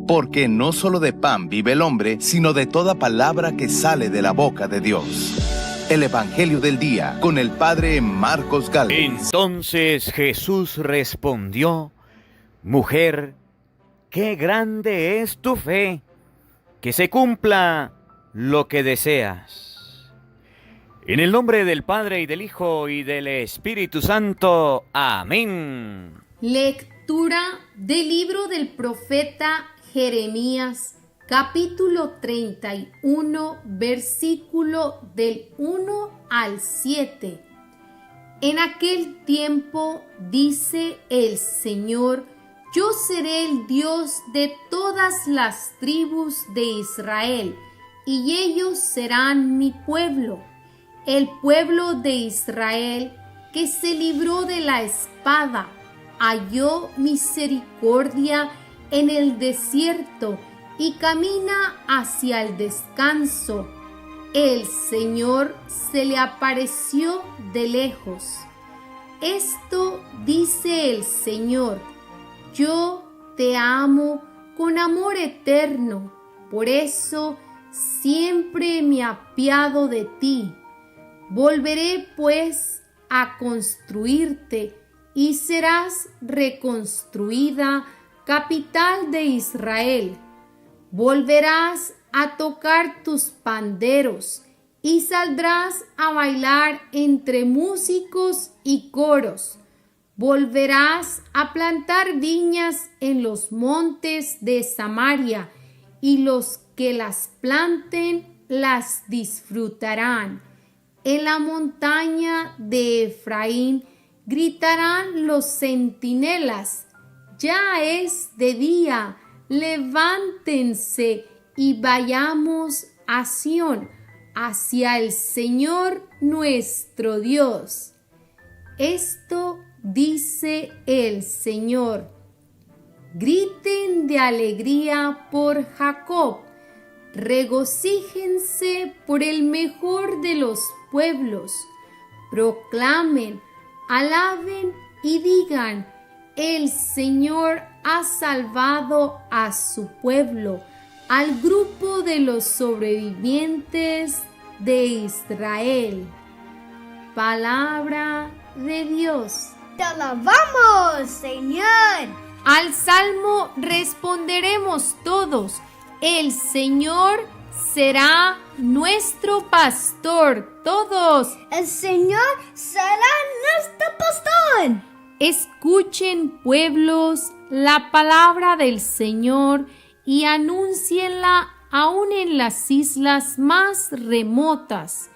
porque no solo de pan vive el hombre, sino de toda palabra que sale de la boca de Dios. El Evangelio del Día, con el Padre Marcos Gálvez. Entonces Jesús respondió: Mujer, qué grande es tu fe, que se cumpla lo que deseas. En el nombre del Padre, y del Hijo, y del Espíritu Santo. Amén. Lectura del libro del profeta Jeremías, capítulo 31, versículo del 1 al 7. En aquel tiempo, dice el Señor, yo seré el Dios de todas las tribus de Israel, y ellos serán mi pueblo, el pueblo de Israel que se libró de la espada, halló misericordia en el desierto y camina hacia el descanso. El Señor se le apareció de lejos. Esto dice el Señor: yo te amo con amor eterno, por eso siempre me apiado de ti. Volveré pues a construirte y serás reconstruida, capital de Israel. Volverás a tocar tus panderos y saldrás a bailar entre músicos y coros. Volverás a plantar viñas en los montes de Samaria, y los que las planten las disfrutarán. En la montaña de Efraín gritarán los centinelas: ya es de día, levántense y vayamos a Sión, hacia el Señor nuestro Dios. Esto dice el Señor: griten de alegría por Jacob, regocíjense por el mejor de los pueblos, proclamen, alaben y digan: el Señor ha salvado a su pueblo, al grupo de los sobrevivientes de Israel. Palabra de Dios. ¡Te alabamos, Señor! Al salmo responderemos todos: el Señor será nuestro pastor. Todos: el Señor será nuestro pastor. Escuchen, pueblos, la palabra del Señor y anúncienla aún en las islas más remotas.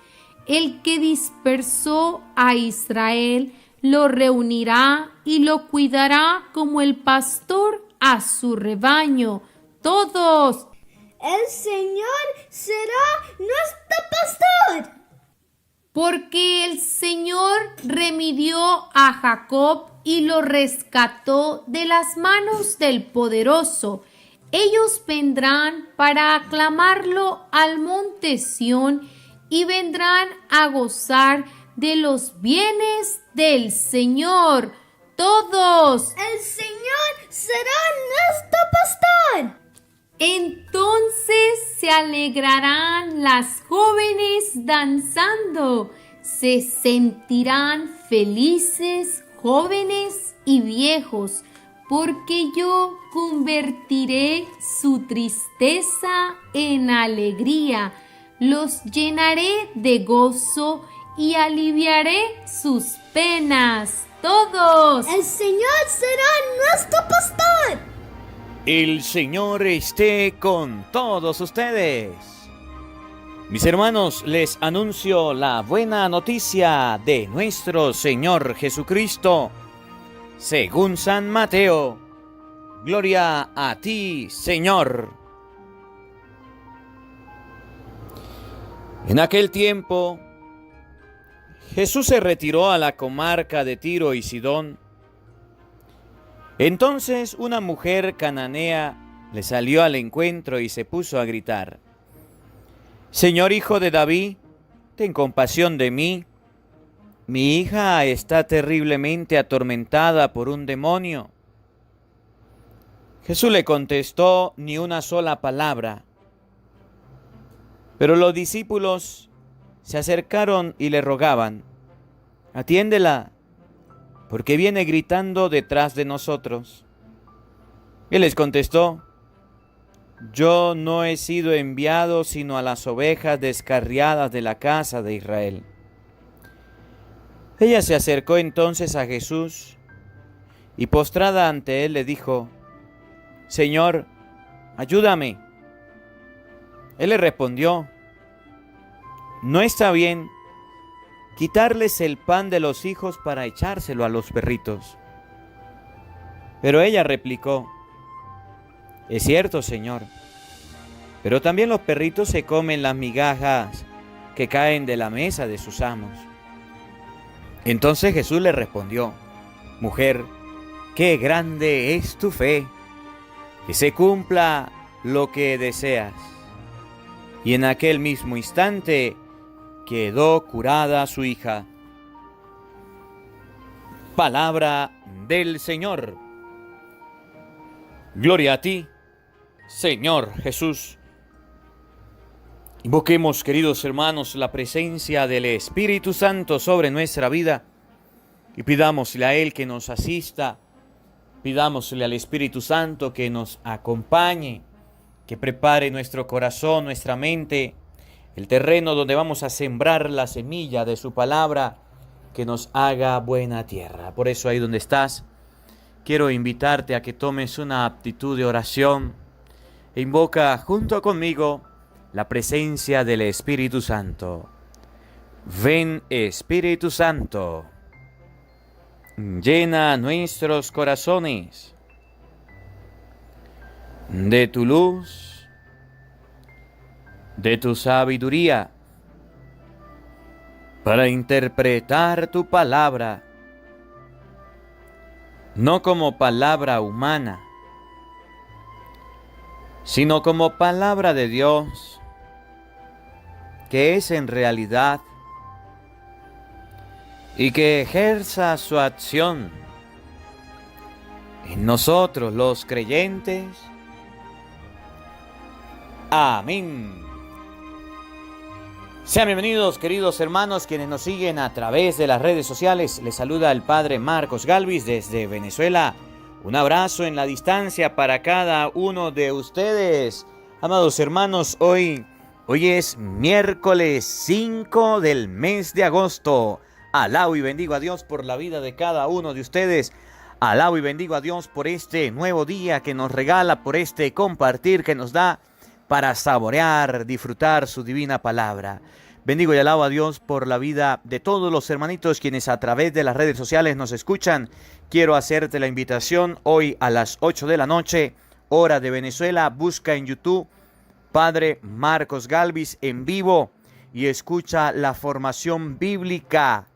El que dispersó a Israel lo reunirá y lo cuidará como el pastor a su rebaño. Todos: el Señor será nuestro pastor. Porque el Señor remidió a Jacob y lo rescató de las manos del poderoso. Ellos vendrán para aclamarlo al monte Sión y vendrán a gozar de los bienes del Señor. Todos: el Señor será nuestro pastor. Entonces se alegrarán las jóvenes danzando, se sentirán felices jóvenes y viejos, porque yo convertiré su tristeza en alegría, los llenaré de gozo y aliviaré sus penas. Todos: el Señor será nuestro pastor. El Señor esté con todos ustedes. Mis hermanos, les anuncio la buena noticia de nuestro Señor Jesucristo, según San Mateo. Gloria a ti, Señor. En aquel tiempo, Jesús se retiró a la comarca de Tiro y Sidón. Entonces una mujer cananea le salió al encuentro y se puso a gritar: Señor, Hijo de David, ten compasión de mí. Mi hija está terriblemente atormentada por un demonio. Jesús le contestó ni una sola palabra, pero los discípulos se acercaron y le rogaban: atiéndela, porque viene gritando detrás de nosotros. Él les contestó: yo no he sido enviado sino a las ovejas descarriadas de la casa de Israel. Ella se acercó entonces a Jesús y postrada ante él le dijo: Señor, ayúdame. Él le respondió: no está bien quitarles el pan de los hijos para echárselo a los perritos. Pero ella replicó: es cierto, Señor, pero también los perritos se comen las migajas que caen de la mesa de sus amos. Entonces Jesús le respondió: mujer, qué grande es tu fe, que se cumpla lo que deseas. Y en aquel mismo instante quedó curada su hija. Palabra del Señor. Gloria a ti, Señor Jesús. Invoquemos, queridos hermanos, la presencia del Espíritu Santo sobre nuestra vida y pidámosle a Él que nos asista, pidámosle al Espíritu Santo que nos acompañe, que prepare nuestro corazón, nuestra mente, el terreno donde vamos a sembrar la semilla de su palabra, que nos haga buena tierra. Por eso, ahí donde estás, quiero invitarte a que tomes una actitud de oración e invoca junto conmigo la presencia del Espíritu Santo. Ven, Espíritu Santo, llena nuestros corazones de tu luz, de tu sabiduría, para interpretar tu palabra, no como palabra humana, sino como palabra de Dios, que es en realidad, y que ejerza su acción en nosotros los creyentes. Amén. Sean bienvenidos, queridos hermanos, quienes nos siguen a través de las redes sociales. Les saluda el Padre Marcos Galvis desde Venezuela. Un abrazo en la distancia para cada uno de ustedes. Amados hermanos, hoy es miércoles 5 del mes de agosto. Alabo y bendigo a Dios por la vida de cada uno de ustedes. Alabo y bendigo a Dios por este nuevo día que nos regala, por este compartir que nos da para saborear, disfrutar su divina palabra. Bendigo y alabo a Dios por la vida de todos los hermanitos quienes a través de las redes sociales nos escuchan. Quiero hacerte la invitación hoy a las 8 de la noche, hora de Venezuela. Busca en YouTube Padre Marcos Galvis en vivo y escucha la formación bíblica.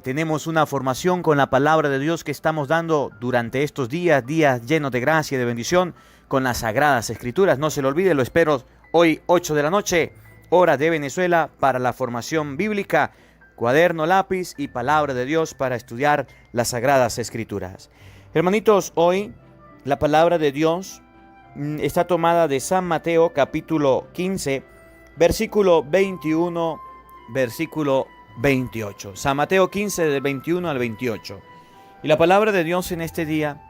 Tenemos una formación con la palabra de Dios que estamos dando durante estos días llenos de gracia y de bendición con las Sagradas Escrituras. No se lo olvide, lo espero hoy 8 de la noche, hora de Venezuela, para la formación bíblica, cuaderno, lápiz y palabra de Dios para estudiar las Sagradas Escrituras. Hermanitos, hoy la palabra de Dios está tomada de San Mateo capítulo 15, versículo 21, versículo 28. San Mateo 15 del 21 al 28. Y la palabra de Dios en este día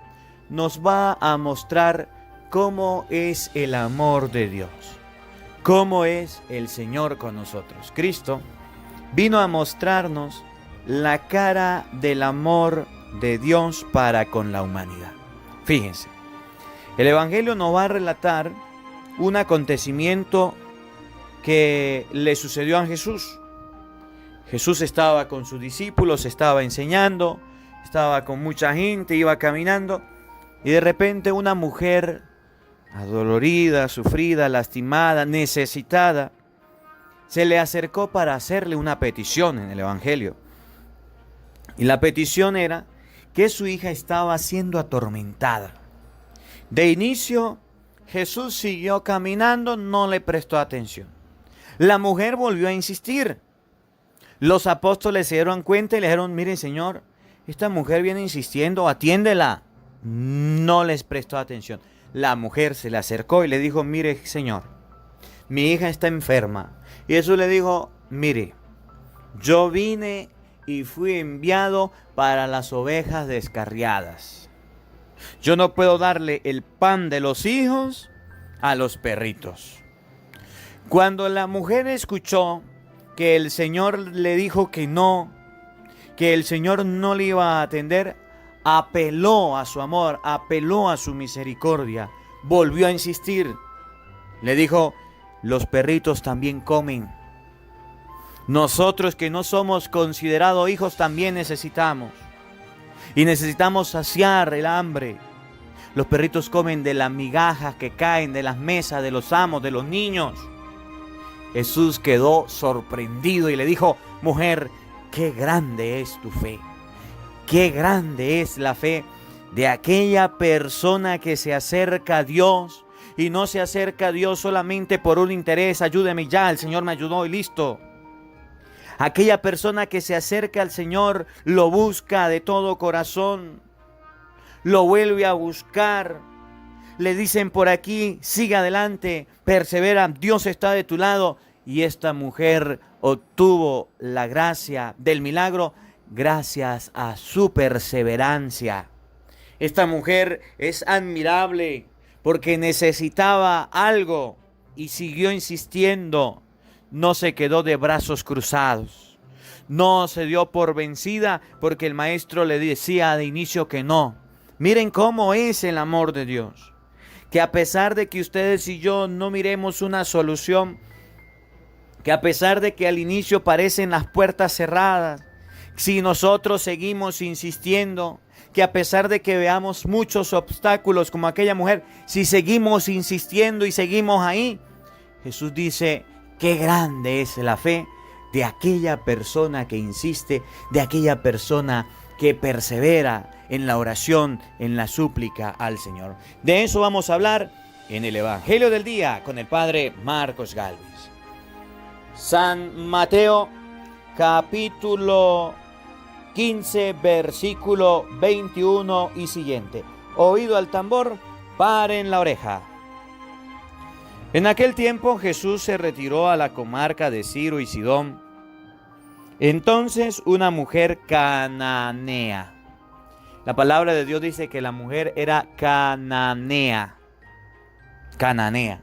nos va a mostrar cómo es el amor de Dios, cómo es el Señor con nosotros. Cristo vino a mostrarnos la cara del amor de Dios para con la humanidad. Fíjense, el Evangelio nos va a relatar un acontecimiento que le sucedió a Jesús. Jesús estaba con sus discípulos, estaba enseñando, estaba con mucha gente, iba caminando y de repente una mujer adolorida, sufrida, lastimada, necesitada, se le acercó para hacerle una petición en el Evangelio. Y la petición era que su hija estaba siendo atormentada. De inicio, Jesús siguió caminando, no le prestó atención. La mujer volvió a insistir. Los apóstoles se dieron cuenta y le dijeron: miren, Señor, esta mujer viene insistiendo, atiéndela. No les prestó atención. la mujer se le acercó y le dijo, mire, Señor, mi hija está enferma. Y Jesús le dijo, mire, yo vine y fui enviado para las ovejas descarriadas. Yo no puedo darle el pan de los hijos a los perritos. Cuando la mujer escuchó que el Señor le dijo que el Señor no le iba a atender, apeló a su amor, apeló a su misericordia, volvió a insistir. Le dijo, los perritos también comen. Nosotros que no somos considerados hijos también necesitamos. Y necesitamos saciar el hambre. Los perritos comen de las migajas que caen de las mesas de los amos, de los niños. Jesús quedó sorprendido y le dijo, mujer, qué grande es tu fe. Qué grande es la fe de aquella persona que se acerca a Dios y no se acerca a Dios solamente por un interés, ayúdeme ya, el Señor me ayudó y listo. Aquella persona que se acerca al Señor lo busca de todo corazón, lo vuelve a buscar. Le dicen por aquí, sigue adelante, persevera, Dios está de tu lado. Y esta mujer obtuvo la gracia del milagro gracias a su perseverancia. Esta mujer es admirable porque necesitaba algo y siguió insistiendo. No se quedó de brazos cruzados. No se dio por vencida porque el maestro le decía de inicio que no. Miren cómo es el amor de Dios. Que a pesar de que ustedes y yo no miremos una solución, que a pesar de que al inicio parecen las puertas cerradas, si nosotros seguimos insistiendo, que a pesar de que veamos muchos obstáculos como aquella mujer, si seguimos insistiendo y seguimos ahí, Jesús dice, qué grande es la fe de aquella persona que insiste, de aquella persona que persevera en la oración, en la súplica al Señor. De eso vamos a hablar en el Evangelio del Día con el Padre Marcos Galvis. San Mateo, capítulo 15, versículo 21 y siguiente. Oído al tambor, paren la oreja. En aquel tiempo Jesús se retiró a la comarca de Ciro y Sidón. Entonces una mujer cananea. La palabra de Dios dice que la mujer era cananea. Cananea.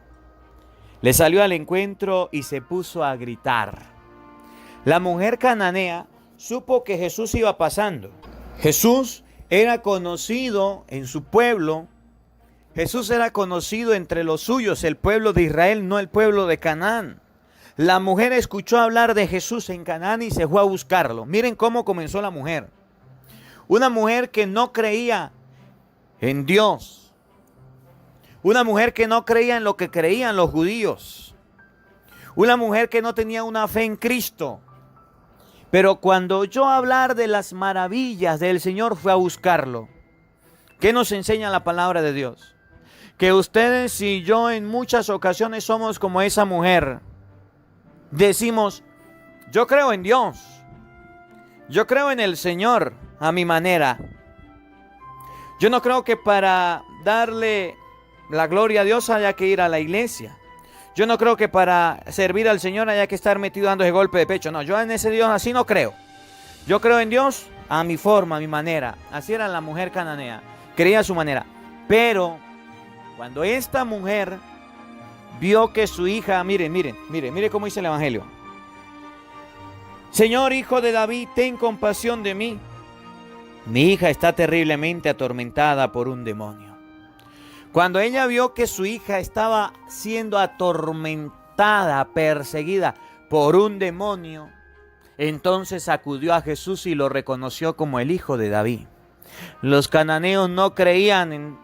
Le salió al encuentro y se puso a gritar. La mujer cananea supo que Jesús iba pasando. Jesús era conocido en su pueblo. Jesús era conocido entre los suyos, el pueblo de Israel, no el pueblo de Canaán. La mujer escuchó hablar de Jesús en Canaán y se fue a buscarlo. Miren cómo comenzó la mujer. Una mujer que no creía en Dios. Una mujer que no creía en lo que creían los judíos. Una mujer que no tenía una fe en Cristo. Pero cuando oyó hablar de las maravillas del Señor, fue a buscarlo. ¿Qué nos enseña la palabra de Dios? Que ustedes y yo en muchas ocasiones somos como esa mujer. Decimos, yo creo en Dios. Yo creo en el Señor a mi manera. Yo no creo que para darle la gloria a Dios haya que ir a la iglesia. Yo no creo que para servir al Señor haya que estar metido dando ese golpe de pecho. No, yo en ese Dios así no creo. Yo creo en Dios a mi forma, a mi manera. Así era la mujer cananea. Creía a su manera. Pero cuando esta mujer vio que su hija, mire cómo dice el Evangelio. Señor, hijo de David, ten compasión de mí. Mi hija está terriblemente atormentada por un demonio. Cuando ella vio que su hija estaba siendo atormentada, perseguida por un demonio, entonces acudió a Jesús y lo reconoció como el hijo de David. Los cananeos no creían en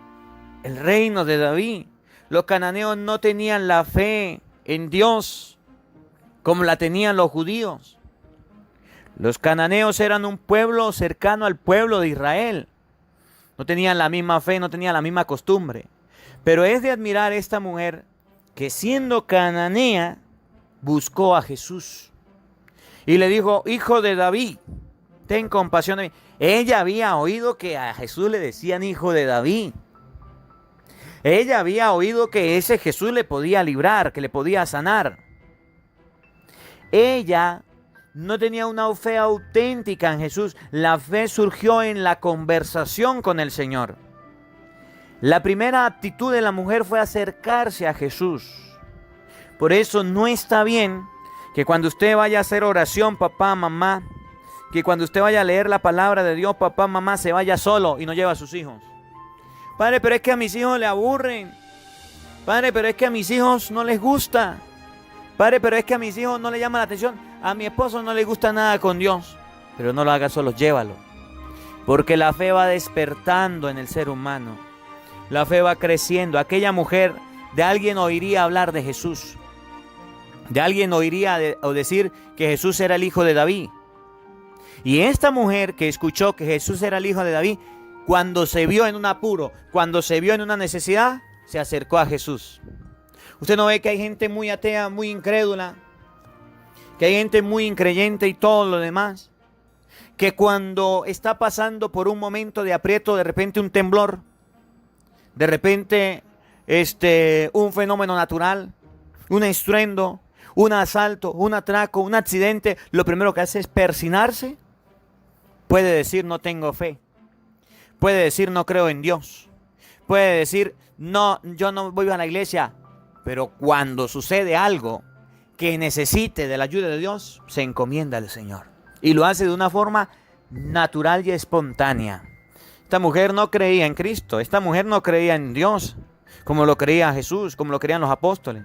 el reino de David. Los cananeos no tenían la fe en Dios como la tenían los judíos. Los cananeos eran un pueblo cercano al pueblo de Israel. No tenían la misma fe, no tenían la misma costumbre. Pero es de admirar esta mujer que siendo cananea buscó a Jesús y le dijo, hijo de David, ten compasión de mí. Ella había oído que a Jesús le decían hijo de David. Ella había oído que ese Jesús le podía librar, que le podía sanar. Ella no tenía una fe auténtica en Jesús. La fe surgió en la conversación con el Señor. La primera actitud de la mujer fue acercarse a Jesús. Por eso no está bien que cuando usted vaya a hacer oración, papá, mamá, que cuando usted vaya a leer la palabra de Dios, papá, mamá, se vaya solo y no lleva a sus hijos. Padre, pero es que a mis hijos le aburren. Padre, pero es que a mis hijos no les gusta. Padre, pero es que a mis hijos no les llama la atención. A mi esposo no le gusta nada con Dios. Pero no lo haga solo, llévalo. Porque la fe va despertando en el ser humano. La fe va creciendo. Aquella mujer, de alguien oiría hablar de Jesús. De alguien oiría o decir que Jesús era el hijo de David. Y esta mujer que escuchó que Jesús era el hijo de David, cuando se vio en un apuro, cuando se vio en una necesidad, se acercó a Jesús. Usted no ve que hay gente muy atea, muy incrédula, que hay gente muy increyente y todo lo demás, que cuando está pasando por un momento de aprieto, de repente un temblor, de repente un fenómeno natural, un estruendo, un asalto, un atraco, un accidente, lo primero que hace es persinarse. Puede decir no tengo fe. Puede decir no creo en Dios. Puede decir no, yo no voy a la iglesia. Pero cuando sucede algo que necesite de la ayuda de Dios, se encomienda al Señor. Y lo hace de una forma natural y espontánea. Esta mujer no creía en Cristo. Esta mujer no creía en Dios, como lo creía Jesús, como lo creían los apóstoles.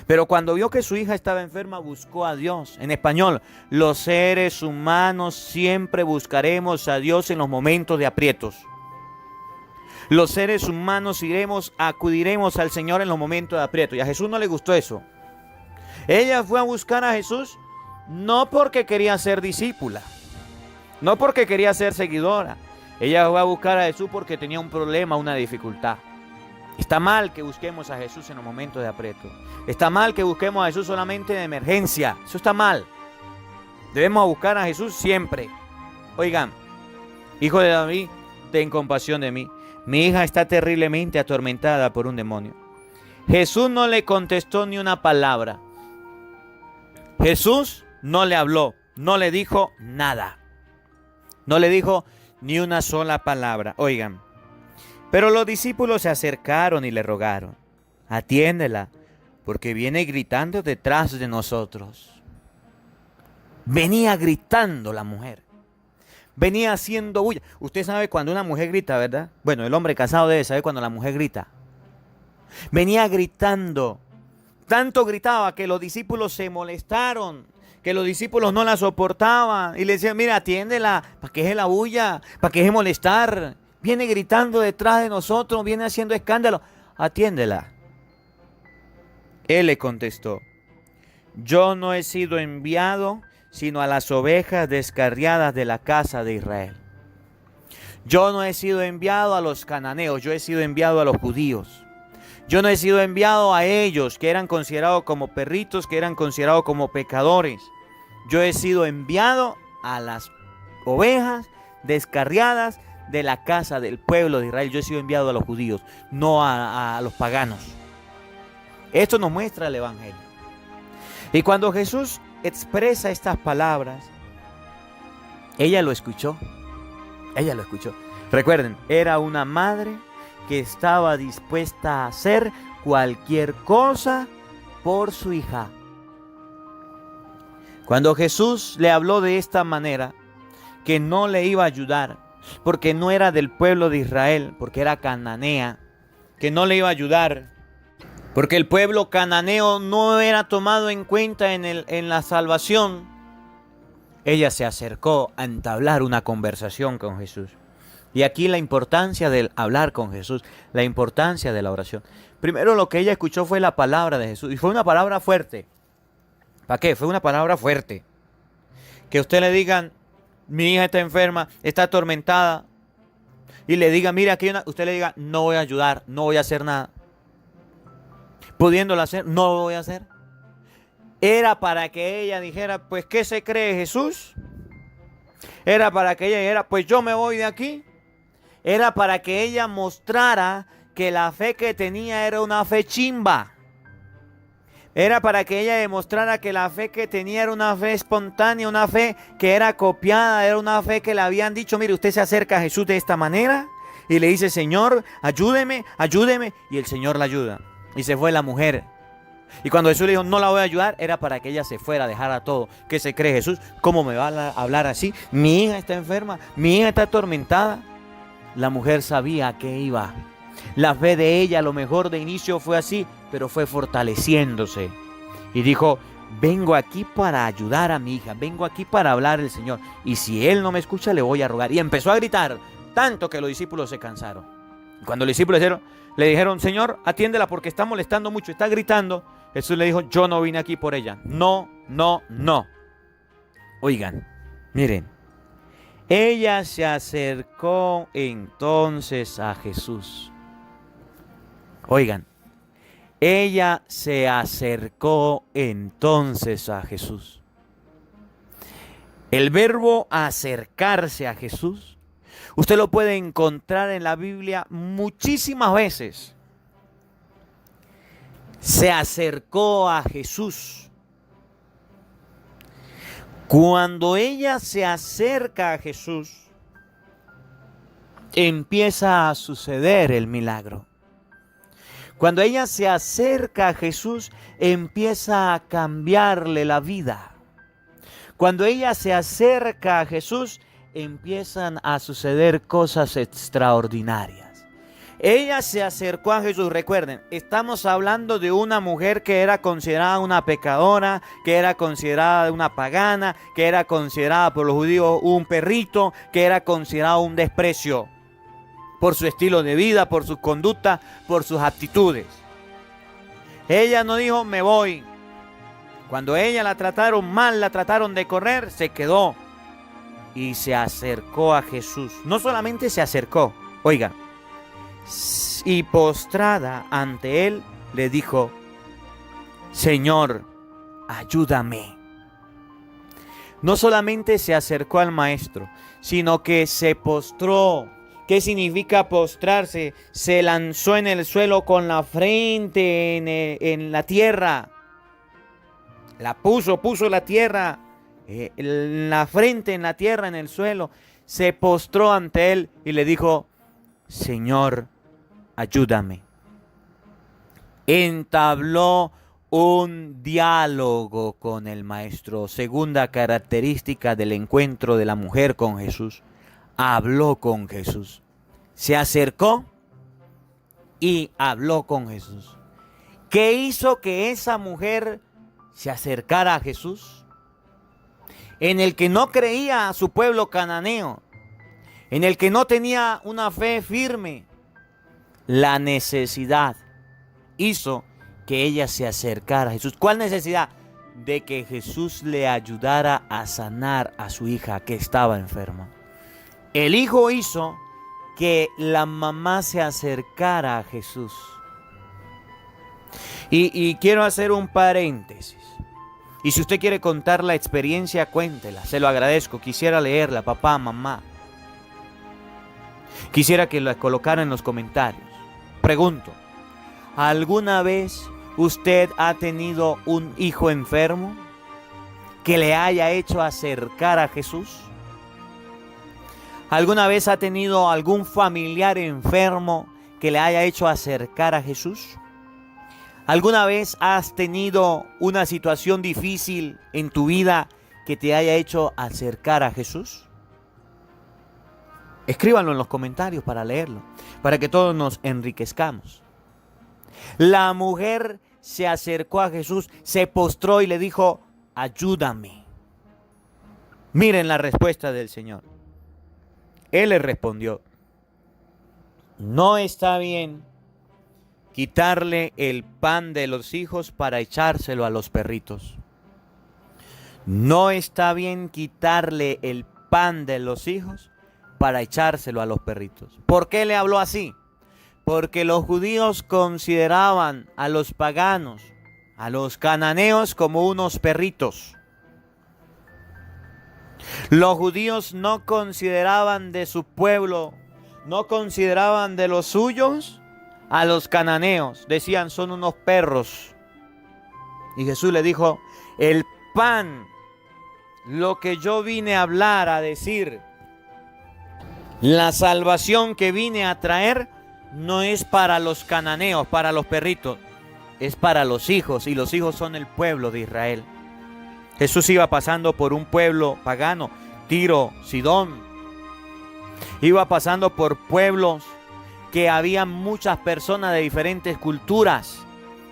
Pero cuando vio que su hija estaba enferma, buscó a Dios. En español, los seres humanos siempre buscaremos a Dios en los momentos de aprietos. Los seres humanos acudiremos al Señor en los momentos de aprieto. Y a Jesús no le gustó eso. Ella fue a buscar a Jesús no porque quería ser discípula, no porque quería ser seguidora. Ella fue a buscar a Jesús porque tenía un problema, una dificultad. Está mal que busquemos a Jesús en los momentos de aprieto. Está mal que busquemos a Jesús solamente de emergencia. Eso está mal. Debemos buscar a Jesús siempre. Oigan, hijo de David, ten compasión de mí. Mi hija está terriblemente atormentada por un demonio. Jesús no le contestó ni una palabra. Jesús no le habló, no le dijo nada. No le dijo ni una sola palabra. Oigan, pero los discípulos se acercaron y le rogaron: atiéndela, porque viene gritando detrás de nosotros. Venía gritando la mujer. Venía haciendo bulla. Usted sabe cuando una mujer grita, ¿verdad? Bueno, el hombre casado debe saber cuando la mujer grita. Venía gritando. Tanto gritaba que los discípulos se molestaron, que los discípulos no la soportaban. Y le decían: mira, atiéndela, ¿para qué es la bulla? ¿Para qué es molestar? Viene gritando detrás de nosotros, viene haciendo escándalo. Atiéndela. Él le contestó: yo no he sido enviado sino a las ovejas descarriadas de la casa de Israel. Yo no he sido enviado a los cananeos, yo he sido enviado a los judíos. Yo no he sido enviado a ellos que eran considerados como perritos, que eran considerados como pecadores. Yo he sido enviado a las ovejas descarriadas de la casa del pueblo de Israel. Yo he sido enviado a los judíos, no a los paganos. Esto nos muestra el Evangelio. Y cuando Jesús expresa estas palabras, ella lo escuchó. Ella lo escuchó. Recuerden, era una madre que estaba dispuesta a hacer cualquier cosa por su hija. Cuando Jesús le habló de esta manera, que no le iba a ayudar, porque no era del pueblo de Israel, porque era cananea, que no le iba a ayudar, porque el pueblo cananeo no era tomado en cuenta en la salvación, ella se acercó a entablar una conversación con Jesús. Y aquí la importancia del hablar con Jesús, la importancia de la oración. Primero lo que ella escuchó fue la palabra de Jesús, y fue una palabra fuerte. ¿Para qué? Fue una palabra fuerte. Que usted le digan: mi hija está enferma, está atormentada, y le diga: mira, aquí usted le diga: no voy a ayudar, no voy a hacer nada. Pudiéndolo hacer, no lo voy a hacer. Era para que ella dijera: pues, ¿qué se cree Jesús? Era para que ella dijera: pues yo me voy de aquí. Era para que ella mostrara que la fe que tenía era una fe chimba. Era para que ella demostrara que la fe que tenía era una fe espontánea, una fe que era copiada, era una fe que le habían dicho, mire, usted se acerca a Jesús de esta manera y le dice, Señor, ayúdeme, ayúdeme, y el Señor la ayuda. Y se fue la mujer. Y cuando Jesús le dijo, no la voy a ayudar, era para que ella se fuera, dejara todo. ¿Qué se cree Jesús? ¿Cómo me va a hablar así? Mi hija está enferma, mi hija está atormentada. La mujer sabía que iba. La fe de ella a lo mejor de inicio fue así, pero fue fortaleciéndose. Y dijo, vengo aquí para ayudar a mi hija, vengo aquí para hablar al Señor. Y si Él no me escucha, le voy a rogar. Y empezó a gritar, tanto que los discípulos se cansaron. Y cuando los discípulos le dijeron, Señor, atiéndela porque está molestando mucho, está gritando. Jesús le dijo, yo no vine aquí por ella. No, no, no. Oigan, miren. Ella se acercó entonces a Jesús. Oigan, ella se acercó entonces a Jesús. El verbo acercarse a Jesús, usted lo puede encontrar en la Biblia muchísimas veces. Se acercó a Jesús. Cuando ella se acerca a Jesús, empieza a suceder el milagro. Cuando ella se acerca a Jesús, empieza a cambiarle la vida. Cuando ella se acerca a Jesús, empiezan a suceder cosas extraordinarias. Ella se acercó a Jesús. Recuerden, estamos hablando de una mujer que era considerada una pecadora, que era considerada una pagana, que era considerada por los judíos un perrito, que era considerada un desprecio por su estilo de vida, por su conducta, por sus actitudes. Ella no dijo, me voy. Cuando ella la trataron mal, la trataron de correr, se quedó y se acercó a Jesús. No solamente se acercó, oiga, y postrada ante él, le dijo, Señor, ayúdame. No solamente se acercó al maestro, sino que se postró. ¿Qué significa postrarse? Se lanzó en el suelo con la frente en la tierra. La puso la tierra, la frente en la tierra, en el suelo. Se postró ante él y le dijo, Señor, ayúdame. Entabló un diálogo con el maestro. Segunda característica del encuentro de la mujer con Jesús. Habló con Jesús. Se acercó y habló con Jesús. ¿Qué hizo que esa mujer se acercara a Jesús? En el que no creía a su pueblo cananeo, en el que no tenía una fe firme, la necesidad hizo que ella se acercara a Jesús. ¿Cuál necesidad? De que Jesús le ayudara a sanar a su hija que estaba enferma. El hijo hizo que la mamá se acercara a Jesús. Y quiero hacer un paréntesis. Y si usted quiere contar la experiencia, cuéntela. Se lo agradezco. Quisiera leerla, papá, mamá. Quisiera que la colocara en los comentarios. Pregunto, ¿alguna vez usted ha tenido un hijo enfermo que le haya hecho acercar a Jesús? ¿Alguna vez ha tenido algún familiar enfermo que le haya hecho acercar a Jesús? ¿Alguna vez has tenido una situación difícil en tu vida que te haya hecho acercar a Jesús? Escríbanlo en los comentarios para leerlo, para que todos nos enriquezcamos. La mujer se acercó a Jesús, se postró y le dijo, ayúdame. Miren la respuesta del Señor. Él le respondió, no está bien quitarle el pan de los hijos para echárselo a los perritos. No está bien quitarle el pan de los hijos para echárselo a los perritos. ¿Por qué le habló así? Porque los judíos consideraban a los paganos, a los cananeos, como unos perritos. Los judíos no consideraban de su pueblo, no consideraban de los suyos a los cananeos. Decían, son unos perros. Y Jesús le dijo, el pan, lo que yo vine a hablar, a decir, la salvación que vine a traer, no es para los cananeos, para los perritos, es para los hijos, y los hijos son el pueblo de Israel. Jesús iba pasando por un pueblo pagano, Tiro, Sidón. Iba pasando por pueblos que había muchas personas de diferentes culturas,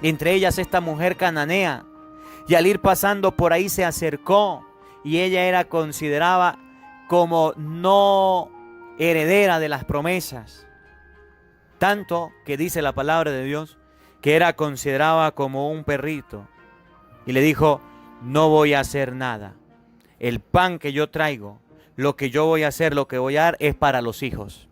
entre ellas esta mujer cananea. Y al ir pasando por ahí se acercó, y ella era considerada como no heredera de las promesas. Tanto que dice la palabra de Dios que era considerada como un perrito. Y le dijo, no voy a hacer nada. El pan que yo traigo, lo que yo voy a hacer, lo que voy a dar es para los hijos.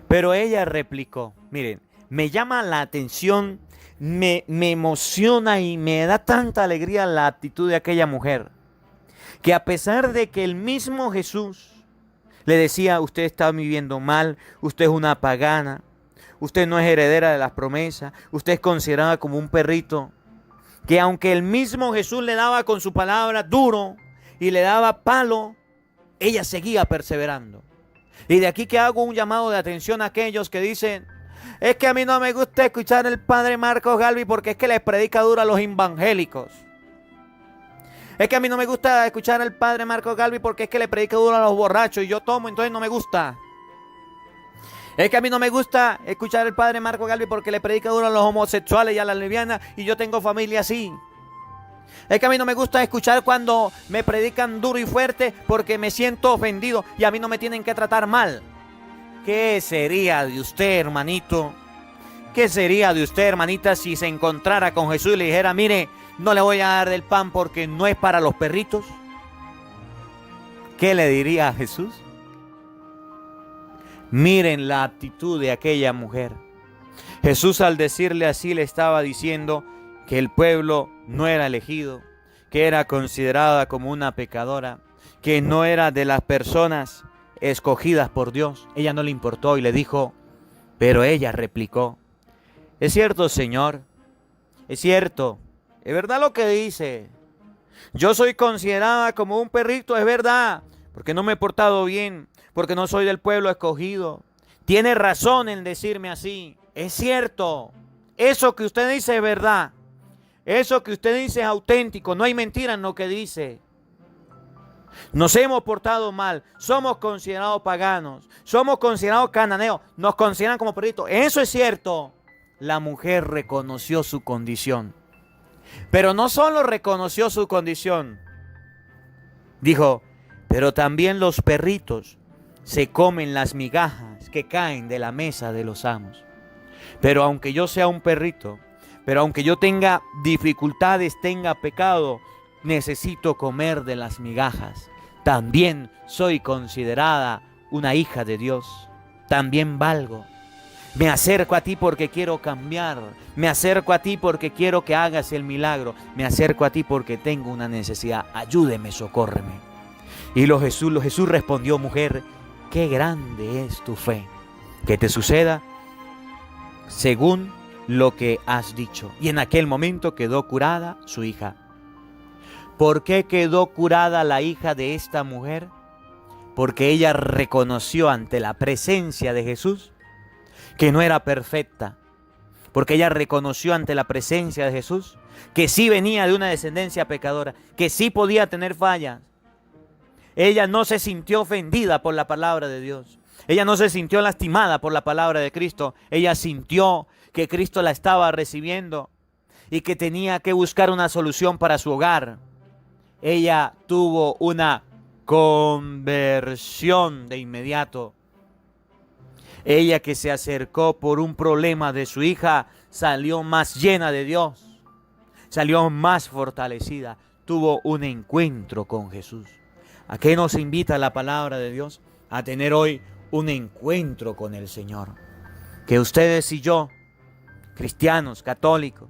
Pero ella replicó, miren, me llama la atención, me emociona y me da tanta alegría la actitud de aquella mujer, que a pesar de que el mismo Jesús le decía, usted está viviendo mal, usted es una pagana, usted no es heredera de las promesas, usted es considerada como un perrito, que aunque el mismo Jesús le daba con su palabra duro y le daba palo, ella seguía perseverando. Y de aquí que hago un llamado de atención a aquellos que dicen, es que a mí no me gusta escuchar al padre Marcos Galvi porque es que les predica duro a los evangélicos. Es que a mí no me gusta escuchar al padre Marcos Galvi porque es que le predica duro a los borrachos y yo tomo, entonces no me gusta. Es que a mí no me gusta escuchar al padre Marcos Galvi porque le predica duro a los homosexuales y a las lesbianas y yo tengo familia así. Es que a mí no me gusta escuchar cuando me predican duro y fuerte porque me siento ofendido y a mí no me tienen que tratar mal. ¿Qué sería de usted, hermanito? ¿Qué sería de usted, hermanita, si se encontrara con Jesús y le dijera, mire, no le voy a dar del pan porque no es para los perritos? ¿Qué le diría a Jesús? Miren la actitud de aquella mujer. Jesús al decirle así le estaba diciendo que el pueblo no era elegido, que era considerada como una pecadora, que no era de las personas escogidas por Dios. Ella no le importó y le dijo, pero ella replicó, es cierto, Señor, es cierto, es verdad lo que dice. Yo soy considerada como un perrito, es verdad, porque no me he portado bien, porque no soy del pueblo escogido. Tiene razón en decirme así, es cierto, eso que usted dice es verdad. Eso que usted dice es auténtico, no hay mentira en lo que dice. Nos hemos portado mal, somos considerados paganos, somos considerados cananeos, nos consideran como perritos. Eso es cierto. La mujer reconoció su condición. Pero no solo reconoció su condición, dijo, pero también los perritos se comen las migajas que caen de la mesa de los amos. Pero aunque yo sea un perrito, pero aunque yo tenga dificultades, tenga pecado, necesito comer de las migajas. También soy considerada una hija de Dios. También valgo. Me acerco a ti porque quiero cambiar. Me acerco a ti porque quiero que hagas el milagro. Me acerco a ti porque tengo una necesidad. Ayúdeme, socórreme. Y Jesús respondió, mujer, qué grande es tu fe. Que te suceda según lo que has dicho. Y en aquel momento quedó curada su hija. ¿Por qué quedó curada la hija de esta mujer? Porque ella reconoció ante la presencia de Jesús que no era perfecta. Porque ella reconoció ante la presencia de Jesús que sí venía de una descendencia pecadora, que sí podía tener fallas. Ella no se sintió ofendida por la palabra de Dios. Ella no se sintió lastimada por la palabra de Cristo. Ella sintió que Cristo la estaba recibiendo y que tenía que buscar una solución para su hogar. Ella tuvo una conversión de inmediato. Ella que se acercó por un problema de su hija salió más llena de Dios, salió más fortalecida, tuvo un encuentro con Jesús. ¿A qué nos invita la palabra de Dios? A tener hoy un encuentro con el Señor. Que ustedes y yo, cristianos, católicos,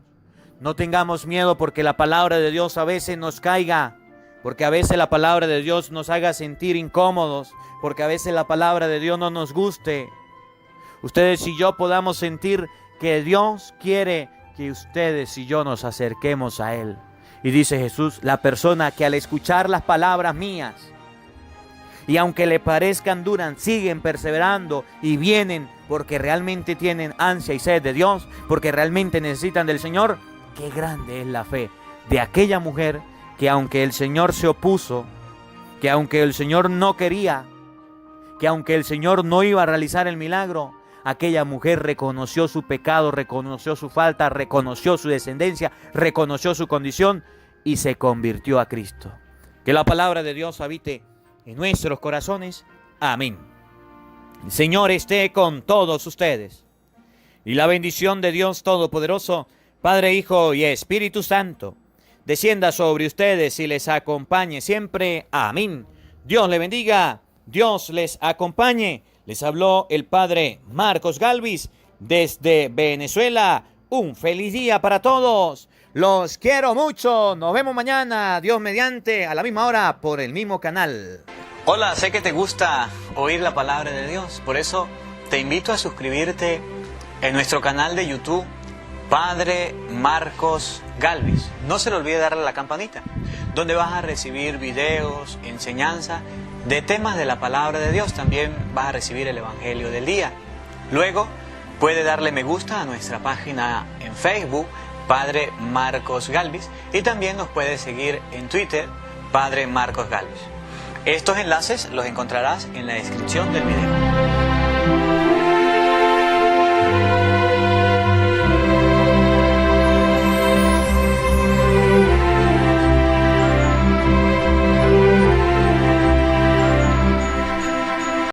no tengamos miedo porque la palabra de Dios a veces nos caiga, porque a veces la palabra de Dios nos haga sentir incómodos, porque a veces la palabra de Dios no nos guste. ustedes y yo podamos sentir que Dios quiere que ustedes y yo nos acerquemos a Él. Y dice Jesús, la persona que al escuchar las palabras mías, y aunque le parezcan duras, siguen perseverando y vienen porque realmente tienen ansia y sed de Dios, porque realmente necesitan del Señor, qué grande es la fe de aquella mujer que aunque el Señor se opuso, que aunque el Señor no quería, que aunque el Señor no iba a realizar el milagro, aquella mujer reconoció su pecado, reconoció su falta, reconoció su descendencia, reconoció su condición y se convirtió a Cristo. Que la palabra de Dios habite en nuestros corazones. Amén. El Señor esté con todos ustedes. Y la bendición de Dios Todopoderoso, Padre, Hijo y Espíritu Santo, descienda sobre ustedes y les acompañe siempre. Amén. Dios les bendiga, Dios les acompañe. Les habló el Padre Marcos Galvis desde Venezuela. Un feliz día para todos. Los quiero mucho. Nos vemos mañana, Dios mediante, a la misma hora, por el mismo canal. Hola, sé que te gusta oír la palabra de Dios. Por eso te invito a suscribirte en nuestro canal de YouTube, Padre Marcos Galvis. No se le olvide darle a la campanita, donde vas a recibir videos, enseñanza de temas de la palabra de Dios. También vas a recibir el Evangelio del día. Luego puede darle me gusta a nuestra página en Facebook, Padre Marcos Galvis, y también nos puede seguir en Twitter, Padre Marcos Galvis. Estos enlaces los encontrarás en la descripción del video.